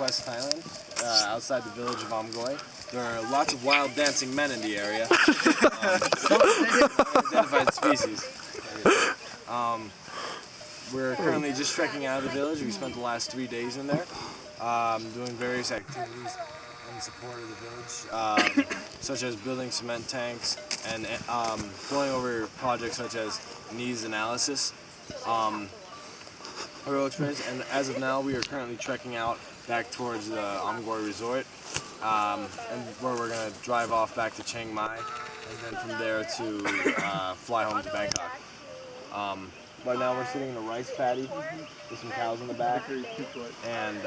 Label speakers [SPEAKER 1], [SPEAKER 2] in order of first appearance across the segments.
[SPEAKER 1] southwest Thailand, outside the village of Omgoi. There are lots of wild dancing men in the area. Unidentified species. We're currently just trekking out of the village. We spent the last 3 days in there, doing various activities in support of the village, such as building cement tanks and going over projects such as needs analysis, heroic trains. And as of now, we are currently trekking out back towards the Omgoi resort, and where we're going to drive off back to Chiang Mai, and then from there to fly home to Bangkok. Right now we're sitting in a rice paddy with some cows in the back, and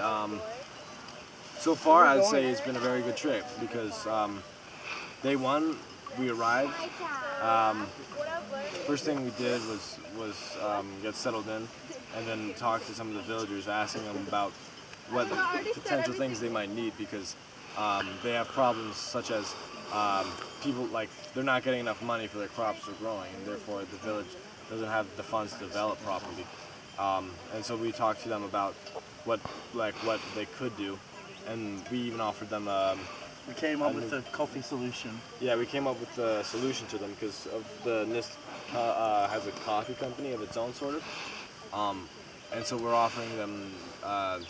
[SPEAKER 1] so far I'd say it's been a very good trip because day one we arrived. First thing we did was get settled in, and then talk to some of the villagers, asking them about what potential things they might need, because they have problems such as people, like, they're not getting enough money for their crops they're growing, and therefore the village doesn't have the funds to develop properly. And so we talked to them about what they could do, and we even offered them
[SPEAKER 2] we came up with a coffee solution.
[SPEAKER 1] Yeah, we came up with a solution to them because of the NIST has a coffee company of its own, sort of. And so we're offering them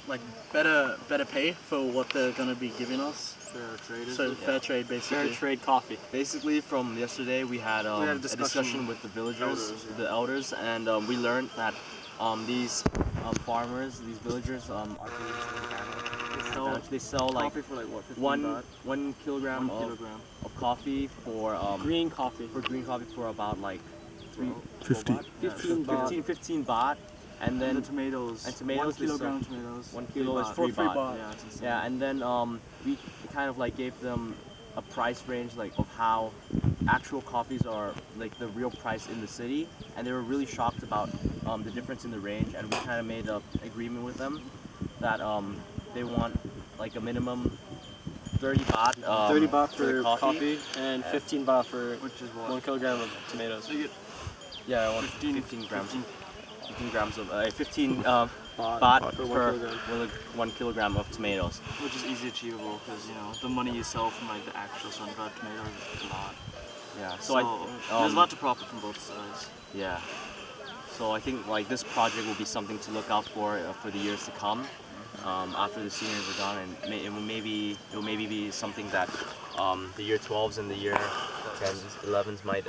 [SPEAKER 2] like better pay for what they're going to be giving us.
[SPEAKER 3] Fair trade.
[SPEAKER 2] So fair trade, basically.
[SPEAKER 3] Fair trade coffee. Basically, from yesterday, we had a discussion with the villagers, the elders, and we learned that these farmers, these villagers, are they sell like
[SPEAKER 2] coffee for like what, 15
[SPEAKER 3] 1
[SPEAKER 2] baht?
[SPEAKER 3] kilogram of coffee for
[SPEAKER 2] green coffee
[SPEAKER 3] for about like
[SPEAKER 4] 50.
[SPEAKER 3] 15 baht. And then
[SPEAKER 2] the tomatoes.
[SPEAKER 3] 1
[SPEAKER 2] kilogram of tomatoes.
[SPEAKER 3] 1 kilo is 3 baht.
[SPEAKER 2] Yeah,
[SPEAKER 3] and then we kind of like gave them a price range, like, of how actual coffees are, like the real price in the city, and they were really shocked about the difference in the range, and we kind of made an agreement with them that they want like a minimum 30 baht.
[SPEAKER 2] 30 baht
[SPEAKER 3] for
[SPEAKER 2] coffee and 15 baht for 1 kilogram of tomatoes.
[SPEAKER 3] Yeah, I want 15 grams. 15 grams of 15 baht per 1 kilogram of tomatoes,
[SPEAKER 2] which is easily achievable because, you know, the money you sell from like the actual sun-dried tomatoes is a lot.
[SPEAKER 3] Yeah,
[SPEAKER 2] so there's a lot to profit from both sides.
[SPEAKER 3] Yeah, so I think like this project will be something to look out for the years to come. After the seniors are gone, and it will maybe be something that the year 12s and the year 10s, 11s might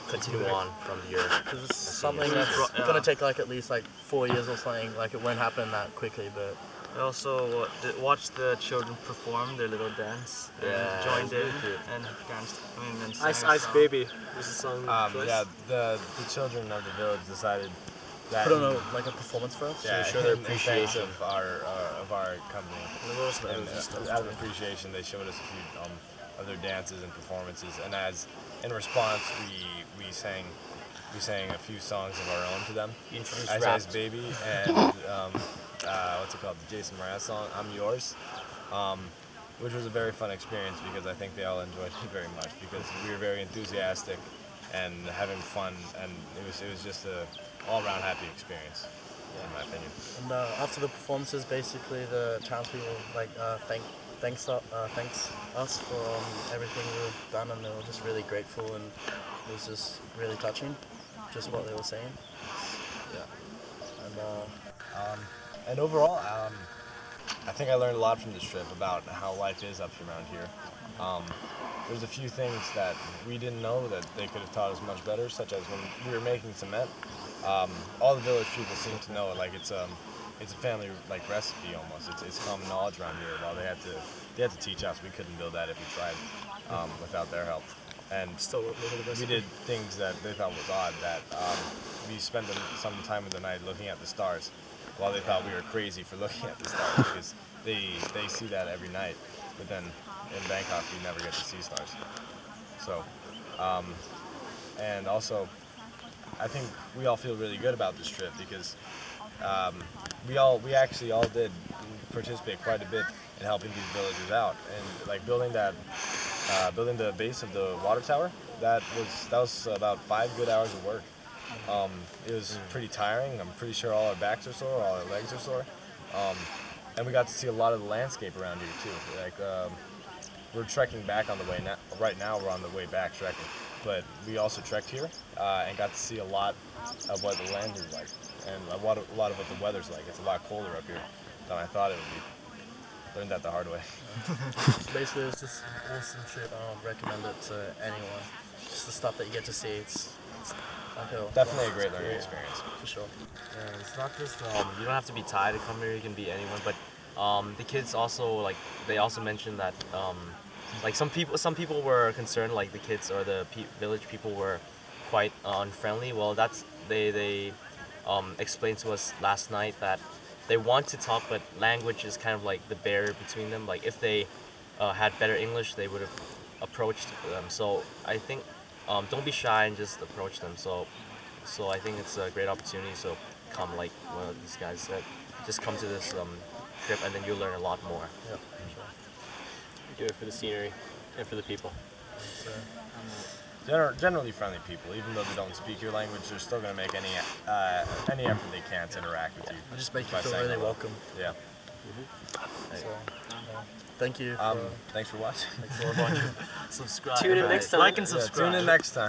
[SPEAKER 3] continue on from the year.
[SPEAKER 5] Because it's something that's gonna take like at least like 4 years or something. Like it won't happen that quickly, but
[SPEAKER 6] I also watched the children perform their little dance and joined in and danced. And sang
[SPEAKER 5] Ice Baby was the song.
[SPEAKER 1] Yeah, the children of the village decided that
[SPEAKER 5] put on a performance for us.
[SPEAKER 1] Yeah,
[SPEAKER 5] to show their
[SPEAKER 1] appreciation of our company. And out of appreciation, they showed us a few of their dances and performances. And as in response, we sang a few songs of our own to them. Ice Baby and what's it called? The Jason Mraz song, I'm Yours. Which was a very fun experience because I think they all enjoyed it very much because we were very enthusiastic and having fun, and it was just a all-around happy experience, in my opinion.
[SPEAKER 5] And after the performances, basically the townspeople like thanks us for everything we've done, and they were just really grateful, and it was just really touching, just what they were saying.
[SPEAKER 1] Yeah. And overall, I think I learned a lot from this trip about how life is up around here. There's a few things that we didn't know that they could have taught us much better, such as when we were making cement. All the village people seem to know it, like it's a family like recipe almost. It's common knowledge around here. While they had to teach us, we couldn't build that if we tried without their help. And we did things that they thought was odd. That we spent some time of the night looking at the stars, while they thought we were crazy for looking at the stars because they see that every night. But then in Bangkok, we never get to see stars. So, and also, I think we all feel really good about this trip because we actually all did participate quite a bit in helping these villagers out, and like building the base of the water tower. That was about 5 good hours of work. It was pretty tiring. I'm pretty sure all our backs are sore, all our legs are sore. and we got to see a lot of the landscape around here too. Like we're trekking back on the way now. Right now we're on the way back trekking, but we also trekked here and got to see a lot of what the land is like, and a lot of what the weather's like. It's a lot colder up here than I thought it would be. Learned that the hard way.
[SPEAKER 5] Basically, it's just an awesome trip. I would recommend it to anyone. Just the stuff that you get to see. It's like
[SPEAKER 1] Definitely a great learning experience.
[SPEAKER 5] for sure.
[SPEAKER 3] Yeah, it's not just you don't have to be Thai to come here. You can be anyone. But the kids also they also mentioned that like some people were concerned, like the kids or the village people were quite unfriendly. Well, they explained to us last night that they want to talk, but language is kind of like the barrier between them. Like if they had better English, they would have approached them. So I think don't be shy and just approach them. So I think it's a great opportunity. So come, like one of these guys said, just come to this trip and then you'll learn a lot more.
[SPEAKER 5] Yeah, for sure.
[SPEAKER 4] Do it for the scenery and for the people.
[SPEAKER 1] Generally friendly people, even though they don't speak your language, they're still going to make any effort they can to interact with you.
[SPEAKER 5] It just make you
[SPEAKER 1] by
[SPEAKER 5] feel
[SPEAKER 1] saying
[SPEAKER 5] really
[SPEAKER 1] hello.
[SPEAKER 5] welcome.
[SPEAKER 1] Yeah.
[SPEAKER 5] So, thank you. For,
[SPEAKER 1] Thanks for watching.
[SPEAKER 5] thanks for watching.
[SPEAKER 6] Subscribe.
[SPEAKER 4] Tune in next time.
[SPEAKER 6] Like and
[SPEAKER 1] Yeah,
[SPEAKER 6] subscribe.
[SPEAKER 1] tune in next time.